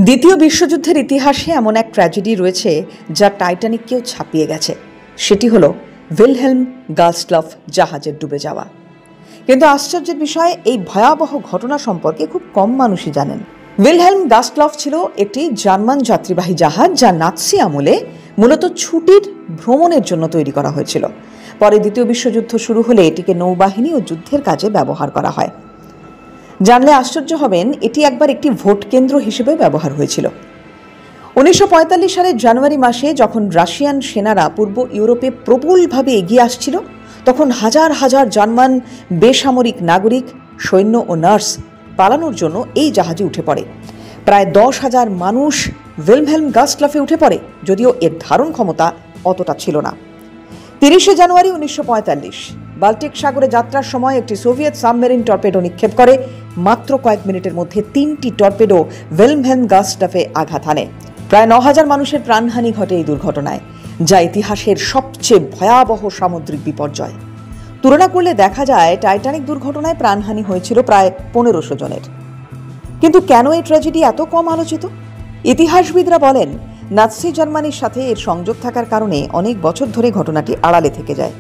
দ্বিতীয় বিশ্বযুদ্ধের ইতিহাসে এমন এক ট্র্যাজেডি রয়েছে যা টাইটানিককেও ছাপিয়ে গেছে। সেটি হলো উইলহেলম গাস্টলফ জাহাজের ডুবে যাওয়া। কিন্তু আশ্চর্যের বিষয়, এই ভয়াবহ ঘটনা সম্পর্কে খুব কম মানুষই জানেন। উইলহেলম গাস্টলফ ছিল একটি জার্মান যাত্রীবাহী জাহাজ যা নাৎসি আমলে মূলত ছুটির ভ্রমণের জন্য তৈরি করা হয়েছিল। পরে দ্বিতীয় বিশ্বযুদ্ধ শুরু হলে এটিকে নৌবাহিনী ও যুদ্ধের কাজে ব্যবহার করা হয়। জানলে আশ্চর্য হবেন, এটি একবার একটি ভোট কেন্দ্র হিসেবে ব্যবহার হয়েছিল। 1945 সালের জানুয়ারি মাসে যখন রাশিয়ান সেনারা পূর্ব ইউরোপে প্রবলভাবে এগিয়ে আসছিল, তখন হাজার হাজার জার্মান বেসামরিক নাগরিক, সৈন্য ও নার্স পালানোর জন্য এই জাহাজে উঠে পড়ে। প্রায় 10,000 মানুষ উইলহেলম গাস্টলফে উঠে পড়ে, যদিও এর ধারণ ক্ষমতা অতটা ছিল না। 30 জানুয়ারি 1945 বাল্টিক সাগরে যাত্রার সময় একটি সোভিয়েত সাবমেরিন টর্পেডো নিক্ষেপ করে। মাত্র কয়েক মিনিটের মধ্যে 3টি টর্পেডো উইলহেলম গাস্টলফে আঘাত হানে। প্রায় 9,000 মানুষের প্রাণহানি ঘটে এই দুর্ঘটনায়, যা ইতিহাসের সবচেয়ে ভয়াবহ সামুদ্রিক বিপর্যয়। তুলনা করলে দেখা যায় টাইটানিক দুর্ঘটনায় প্রাণহানি হয়েছিল প্রায় 1500 জনের। কিন্তু কেন এই ট্র্যাজেডি এত কম আলোচিত? ইতিহাসবিদরা বলেন, নাৎসি জার্মানির সাথে এর সংযোগ থাকার কারণে অনেক বছর ধরে ঘটনাটি আড়ালে থেকে যায়।